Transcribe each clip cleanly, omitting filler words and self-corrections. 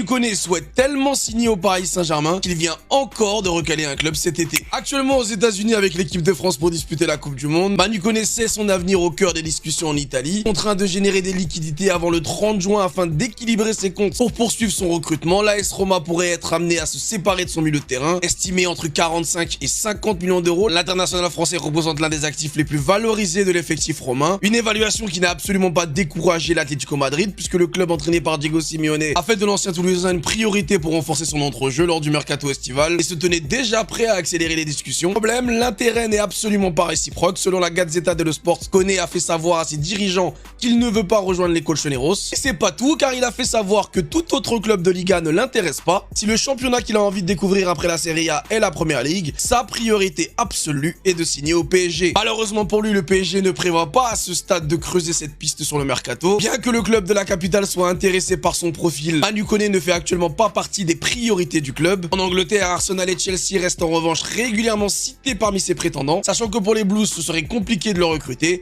Manu Koné souhaite tellement signer au Paris Saint-Germain qu'il vient encore de recaler un club cet été. Actuellement aux États-Unis avec l'équipe de France pour disputer la Coupe du Monde, Manu Koné sait son avenir au cœur des discussions en Italie, contraint de générer des liquidités avant le 30 juin afin d'équilibrer ses comptes pour poursuivre son recrutement. L'AS Roma pourrait être amené à se séparer de son milieu de terrain, estimé entre 45 et 50 millions d'euros. L'international français représente l'un des actifs les plus valorisés de l'effectif romain. Une évaluation qui n'a absolument pas découragé l'Atlético Madrid puisque le club entraîné par Diego Simeone a fait de l'ancien Toulousain une priorité pour renforcer son entre-jeu lors du mercato estival et se tenait déjà prêt à accélérer les discussions. Problème, l'intérêt n'est absolument pas réciproque. Selon la Gazzetta dello Sport, Koné a fait savoir à ses dirigeants qu'il ne veut pas rejoindre les Colchoneros. Et c'est pas tout, car il a fait savoir que tout autre club de Liga ne l'intéresse pas. Si le championnat qu'il a envie de découvrir après la Serie A est la Première Ligue, sa priorité absolue est de signer au PSG. Malheureusement pour lui, le PSG ne prévoit pas à ce stade de creuser cette piste sur le mercato. Bien que le club de la capitale soit intéressé par son profil, Manu Koné ne fait actuellement pas partie des priorités du club. En Angleterre, Arsenal et Chelsea restent en revanche régulièrement cités parmi ses prétendants, sachant que pour les Blues, ce serait compliqué de le recruter.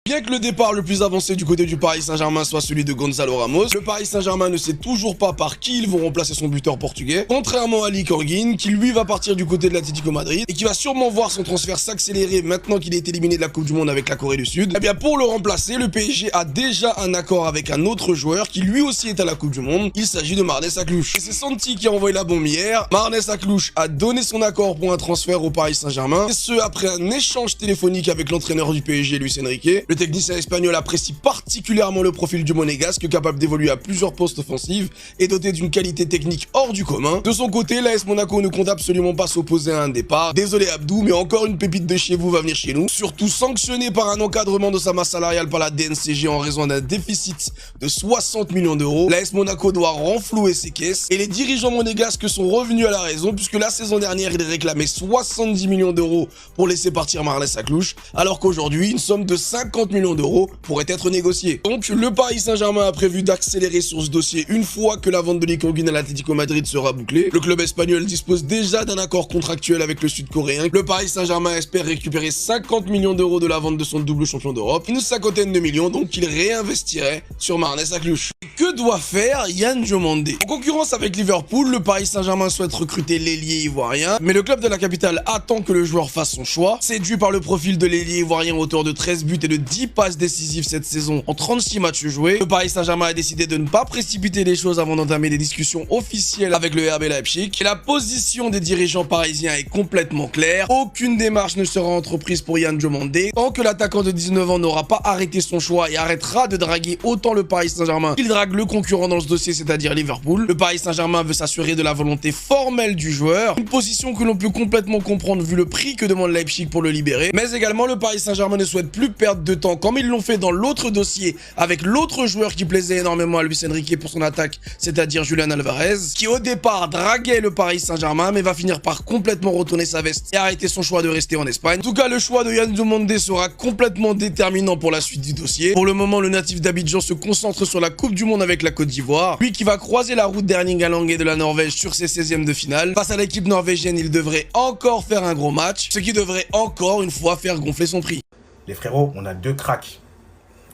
Bien que le départ le plus avancé du côté du Paris Saint-Germain soit celui de Gonzalo Ramos, le Paris Saint-Germain ne sait toujours pas par qui ils vont remplacer son buteur portugais, contrairement à Lee Korgin, qui lui va partir du côté de l'Atlético Madrid et qui va sûrement voir son transfert s'accélérer maintenant qu'il est éliminé de la Coupe du Monde avec la Corée du Sud. Eh bien pour le remplacer, le PSG a déjà un accord avec un autre joueur qui lui aussi est à la Coupe du Monde. Il s'agit de Marnès Aklouche. Et c'est Santi qui a envoyé la bombe hier. Marnès Aklouche a donné son accord pour un transfert au Paris Saint-Germain, et ce après un échange téléphonique avec l'entraîneur du PSG, Luis Enrique. Le technicien espagnol apprécie particulièrement le profil du Monégasque, capable d'évoluer à plusieurs postes offensifs et doté d'une qualité technique hors du commun. De son côté, l'AS Monaco ne compte absolument pas s'opposer à un départ. Désolé Abdou, mais encore une pépite de chez vous va venir chez nous. Surtout sanctionné par un encadrement de sa masse salariale par la DNCG en raison d'un déficit de 60 millions d'euros. L'AS Monaco doit renflouer ses caisses et les dirigeants monégasques sont revenus à la raison puisque la saison dernière, ils réclamaient 70 millions d'euros pour laisser partir Marnès Aklouche, alors qu'aujourd'hui, une somme de 50 millions d'euros pourrait être négociée. Donc, le Paris Saint-Germain a prévu d'accélérer sur ce dossier une fois que la vente de Lee Korgin à l'Atlético Madrid sera bouclée. Le club espagnol dispose déjà d'un accord contractuel avec le Sud-Coréen. Le Paris Saint-Germain espère récupérer 50 millions d'euros de la vente de son double champion d'Europe, une cinquantaine de millions, donc il réinvestirait sur Marnès Aklouche. Que doit faire Yann Diomandé? En concurrence avec Liverpool, le Paris Saint-Germain souhaite recruter l'ailier ivoirien, mais le club de la capitale attend que le joueur fasse son choix. Séduit par le profil de l'ailier ivoirien, auteur de 13 buts et de 10 passes décisives cette saison en 36 matchs joués, le Paris Saint-Germain a décidé de ne pas précipiter les choses avant d'entamer des discussions officielles avec le RB Leipzig. Et la position des dirigeants parisiens est complètement claire. Aucune démarche ne sera entreprise pour Yann Diomandé tant que l'attaquant de 19 ans n'aura pas arrêté son choix et arrêtera de draguer autant le Paris Saint-Germain qu'il drague le concurrent dans ce dossier, c'est-à-dire Liverpool. Le Paris Saint-Germain veut s'assurer de la volonté formelle du joueur, une position que l'on peut complètement comprendre vu le prix que demande Leipzig pour le libérer. Mais également, le Paris Saint-Germain ne souhaite plus perdre de temps comme ils l'ont fait dans l'autre dossier avec l'autre joueur qui plaisait énormément à Luis Enrique pour son attaque, c'est-à-dire Julian Alvarez, qui au départ draguait le Paris Saint-Germain mais va finir par complètement retourner sa veste et arrêter son choix de rester en Espagne. En tout cas, le choix de Yann Diomandé sera complètement déterminant pour la suite du dossier. Pour le moment, le natif d'Abidjan se concentre sur la Coupe du Monde avec la Côte d'Ivoire, lui qui va croiser la route d'Erling Haaland et de la Norvège sur ses 16e de finale. Face à l'équipe norvégienne, il devrait encore faire un gros match, ce qui devrait encore une fois faire gonfler son prix. Les frérots, on a deux cracks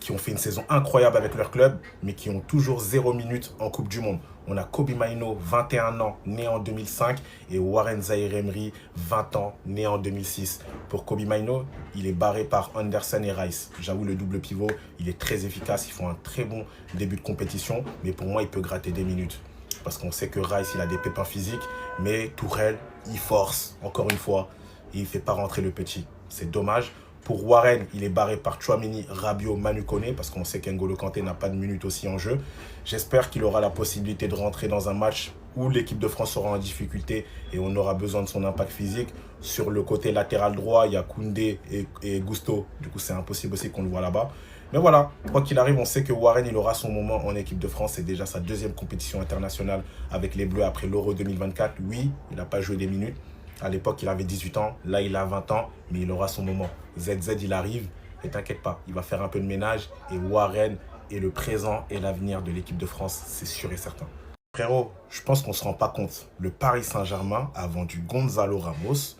qui ont fait une saison incroyable avec leur club, mais qui ont toujours 0 minutes en Coupe du Monde. On a Kobbie Mainoo, 21 ans, né en 2005, et Warren Zaïre-Emery, 20 ans, né en 2006. Pour Kobbie Mainoo, il est barré par Anderson et Rice. J'avoue, le double pivot, il est très efficace, ils font un très bon début de compétition, mais pour moi, il peut gratter des minutes. Parce qu'on sait que Rice, il a des pépins physiques, mais Tourelle, il force, encore une fois, et il ne fait pas rentrer le petit. C'est dommage. Pour Warren, il est barré par Tchouaméni, Rabiot, Manu Koné, parce qu'on sait qu'N'Golo Kanté n'a pas de minutes aussi en jeu. J'espère qu'il aura la possibilité de rentrer dans un match où l'équipe de France sera en difficulté et on aura besoin de son impact physique. Sur le côté latéral droit, il y a Koundé et Gusto. Du coup, c'est impossible aussi qu'on le voit là-bas. Mais voilà, quoi qu'il arrive, on sait que Warren, il aura son moment en équipe de France. C'est déjà sa deuxième compétition internationale avec les Bleus après l'Euro 2024. Oui, il n'a pas joué des minutes. À l'époque, il avait 18 ans. Là, il a 20 ans, mais il aura son moment. ZZ, il arrive. Et t'inquiète pas, il va faire un peu de ménage. Et Warren est le présent et l'avenir de l'équipe de France, c'est sûr et certain. Frérot, je pense qu'on ne se rend pas compte. Le Paris Saint-Germain a vendu Gonzalo Ramos,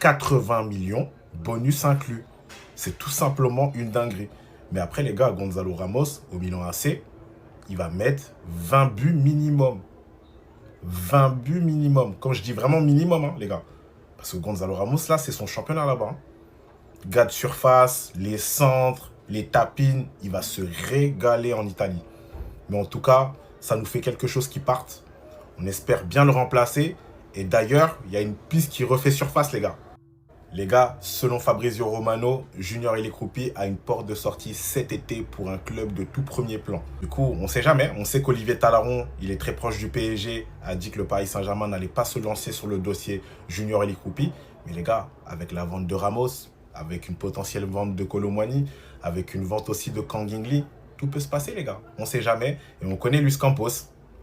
80 millions, bonus inclus. C'est tout simplement une dinguerie. Mais après, les gars, Gonzalo Ramos, au Milan AC, il va mettre 20 buts minimum. 20 buts minimum. Quand je dis vraiment minimum, hein, les gars. Parce que Gonzalo Ramos, là, c'est son championnat là-bas. Hein. Gars de surface, les centres, les tapines, il va se régaler en Italie. Mais en tout cas, ça nous fait quelque chose qui parte. On espère bien le remplacer. Et d'ailleurs, il y a une piste qui refait surface, les gars. Les gars, selon Fabrizio Romano, Junior Ili Kroupi a une porte de sortie cet été pour un club de tout premier plan. Du coup, on ne sait jamais. On sait qu'Olivier Talaron, il est très proche du PSG, a dit que le Paris Saint-Germain n'allait pas se lancer sur le dossier Junior Ili Kroupi. Mais les gars, avec la vente de Ramos, avec une potentielle vente de Kolo Muani, avec une vente aussi de Kang In Lee, tout peut se passer, les gars. On ne sait jamais. Et on connaît Luis Campos.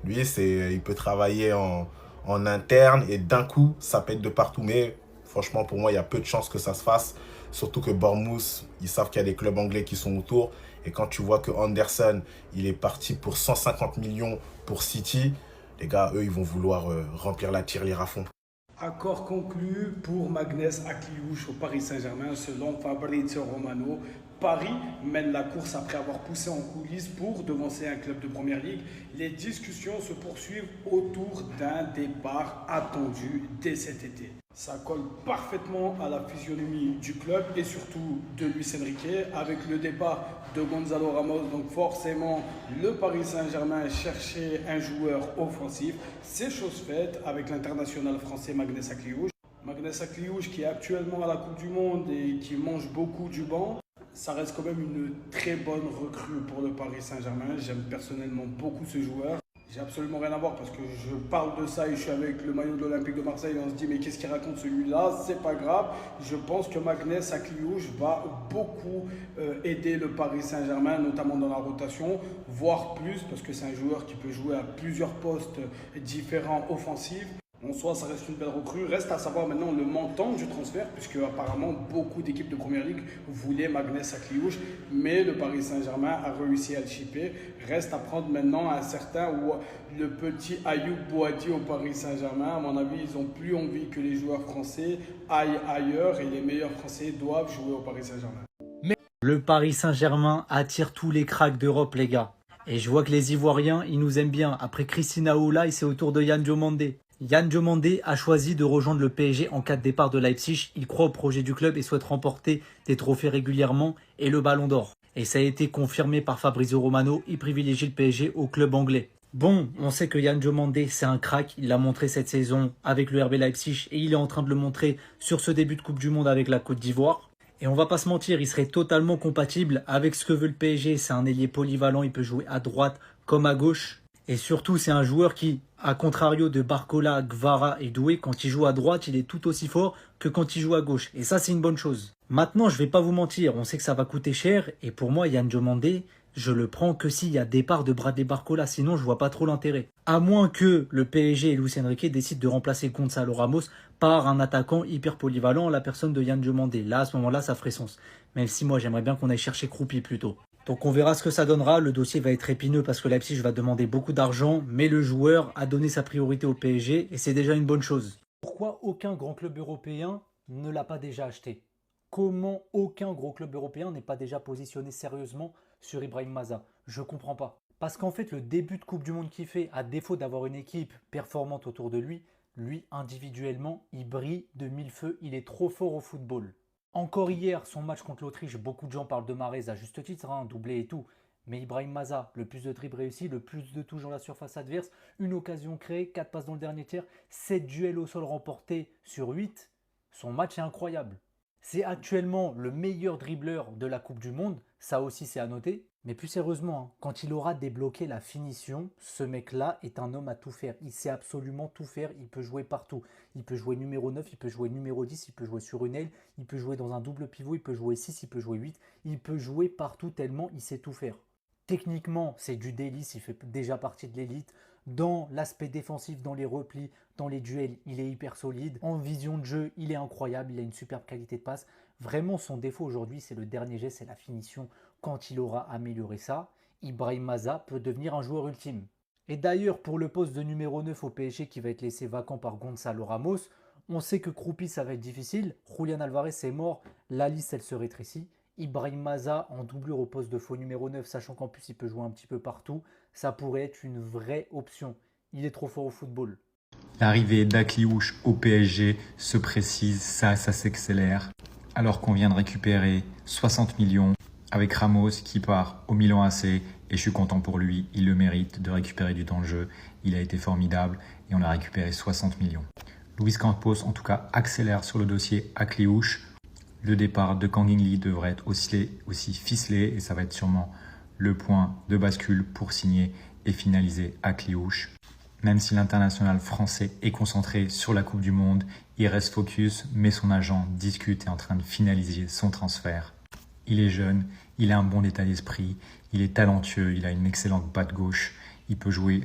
Lui, il peut travailler en interne et d'un coup, ça pète de partout. Mais franchement, pour moi, il y a peu de chances que ça se fasse. Surtout que Bournemouth, ils savent qu'il y a des clubs anglais qui sont autour. Et quand tu vois que Anderson, il est parti pour 150 millions pour City, les gars, eux, ils vont vouloir remplir la tirelire à fond. Accord conclu pour Magnès Akliouche au Paris Saint-Germain selon Fabrizio Romano. Paris mène la course après avoir poussé en coulisses pour devancer un club de première ligue. Les discussions se poursuivent autour d'un départ attendu dès cet été. Ça colle parfaitement à la physionomie du club et surtout de Luis Enrique avec le départ de Gonzalo Ramos. Donc forcément, le Paris Saint-Germain cherchait un joueur offensif. C'est chose faite avec l'international français Magnès Akliouche. Magnès Akliouche qui est actuellement à la Coupe du Monde et qui mange beaucoup du banc. Ça reste quand même une très bonne recrue pour le Paris Saint-Germain. J'aime personnellement beaucoup ce joueur. J'ai absolument rien à voir parce que je parle de ça et je suis avec le maillot de l'Olympique de Marseille et on se dit mais qu'est-ce qu'il raconte celui-là? C'est pas grave. Je pense que Magnès Akliouche va beaucoup aider le Paris Saint-Germain, notamment dans la rotation, voire plus parce que c'est un joueur qui peut jouer à plusieurs postes différents offensifs. En soi, ça reste une belle recrue. Reste à savoir maintenant le montant du transfert, puisque apparemment beaucoup d'équipes de Première Ligue voulaient Magnès Akliouche, mais le Paris Saint-Germain a réussi à le chipper. Reste à prendre maintenant un certain ou le petit Ayoub Boadi au Paris Saint-Germain. À mon avis, ils n'ont plus envie que les joueurs français aillent ailleurs et les meilleurs Français doivent jouer au Paris Saint-Germain. Le Paris Saint-Germain attire tous les cracks d'Europe, les gars. Et je vois que les Ivoiriens, ils nous aiment bien. Après Christina Oula, c'est au tour de Yann Diomandé. Yann Diomandé a choisi de rejoindre le PSG en cas de départ de Leipzig. Il croit au projet du club et souhaite remporter des trophées régulièrement et le Ballon d'Or. Et ça a été confirmé par Fabrizio Romano, il privilégie le PSG au club anglais. Bon, on sait que Yann Diomandé, c'est un crack, il l'a montré cette saison avec le RB Leipzig et il est en train de le montrer sur ce début de Coupe du Monde avec la Côte d'Ivoire. Et on va pas se mentir, il serait totalement compatible avec ce que veut le PSG. C'est un ailier polyvalent, il peut jouer à droite comme à gauche. Et surtout, c'est un joueur qui, à contrario de Barcola, Gvara et Doué, quand il joue à droite, il est tout aussi fort que quand il joue à gauche. Et ça, c'est une bonne chose. Maintenant, je vais pas vous mentir, on sait que ça va coûter cher. Et pour moi, Yann Diomandé, je le prends que s'il y a départ de Bradley Barcola. Sinon, je vois pas trop l'intérêt. À moins que le PSG et Luis Enrique décident de remplacer Gonzalo Ramos par un attaquant hyper polyvalent, la personne de Yann Diomandé. Là, à ce moment-là, ça ferait sens. Même si moi, j'aimerais bien qu'on aille chercher Kroupi plutôt. Donc on verra ce que ça donnera. Le dossier va être épineux parce que Leipzig va demander beaucoup d'argent, mais le joueur a donné sa priorité au PSG et c'est déjà une bonne chose. Pourquoi aucun grand club européen ne l'a pas déjà acheté? Comment aucun gros club européen n'est pas déjà positionné sérieusement sur Ibrahim Maza? Je comprends pas. Parce qu'en fait, le début de Coupe du Monde qu'il fait, à défaut d'avoir une équipe performante autour de lui, individuellement, il brille de mille feux. Il est trop fort au football. Encore hier, son match contre l'Autriche, beaucoup de gens parlent de Mahrez à juste titre, doublé et tout. Mais Ibrahim Maza, le plus de dribbles réussis, le plus de touches dans la surface adverse, une occasion créée, 4 passes dans le dernier tiers, 7 duels au sol remportés sur 8. Son match est incroyable. C'est actuellement le meilleur dribbleur de la Coupe du Monde, ça aussi c'est à noter. Mais plus sérieusement, quand il aura débloqué la finition, ce mec-là est un homme à tout faire. Il sait absolument tout faire, il peut jouer partout. Il peut jouer numéro 9, il peut jouer numéro 10, il peut jouer sur une aile, il peut jouer dans un double pivot, il peut jouer 6, il peut jouer 8. Il peut jouer partout tellement il sait tout faire. Techniquement, c'est du délice, il fait déjà partie de l'élite. Dans l'aspect défensif, dans les replis, dans les duels, il est hyper solide. En vision de jeu, il est incroyable, il a une superbe qualité de passe. Vraiment, son défaut aujourd'hui, c'est le dernier geste, c'est la finition. Quand il aura amélioré ça, Ibrahim Maza peut devenir un joueur ultime. Et d'ailleurs, pour le poste de numéro 9 au PSG qui va être laissé vacant par Gonzalo Ramos, on sait que Kroupi, ça va être difficile. Julian Alvarez, c'est mort. La liste, elle se rétrécit. Ibrahim Maza en doublure au poste de faux numéro 9, sachant qu'en plus il peut jouer un petit peu partout, ça pourrait être une vraie option. Il est trop fort au football. L'arrivée d'Akliouche au PSG se précise, ça s'accélère. Alors qu'on vient de récupérer 60 millions avec Ramos qui part au Milan AC. Et je suis content pour lui, il le mérite de récupérer du temps de jeu. Il a été formidable et on a récupéré 60 millions. Luis Campos, en tout cas, accélère sur le dossier Akliouche. Le départ de Kang In Lee devrait être aussi ficelé et ça va être sûrement le point de bascule pour signer et finaliser Akliouche. Même si l'international français est concentré sur la Coupe du Monde, il reste focus, mais son agent discute et est en train de finaliser son transfert. Il est jeune, il a un bon état d'esprit, il est talentueux, il a une excellente patte gauche, il peut jouer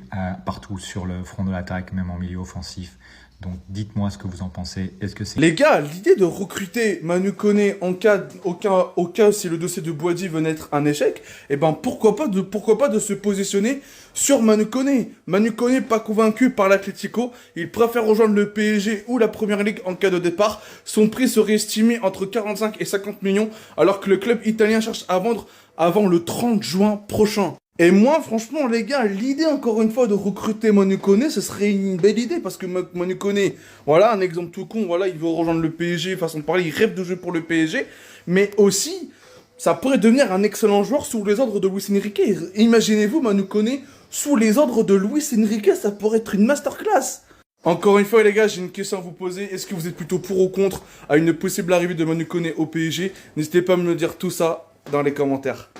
partout sur le front de l'attaque, même en milieu offensif. Donc dites-moi ce que vous en pensez. Est-ce que c'est... Les gars, l'idée de recruter Manu Koné au cas si le dossier de Boadi venait être un échec, eh ben pourquoi pas de se positionner sur Manu Koné. Manu Koné pas convaincu par l'Atlético, il préfère rejoindre le PSG ou la Première Ligue en cas de départ. Son prix serait estimé entre 45 et 50 millions alors que le club italien cherche à vendre avant le 30 juin prochain. Et moi, franchement, les gars, l'idée, encore une fois, de recruter Manu Koné, ce serait une belle idée, parce que Manu Koné, voilà, un exemple tout con, voilà, il veut rejoindre le PSG, façon de parler, il rêve de jouer pour le PSG, mais aussi, ça pourrait devenir un excellent joueur sous les ordres de Luis Enrique. Imaginez-vous Manu Koné sous les ordres de Luis Enrique, ça pourrait être une masterclass. Encore une fois, les gars, j'ai une question à vous poser. Est-ce que vous êtes plutôt pour ou contre à une possible arrivée de Manu Koné au PSG? N'hésitez pas à me le dire tout ça dans les commentaires.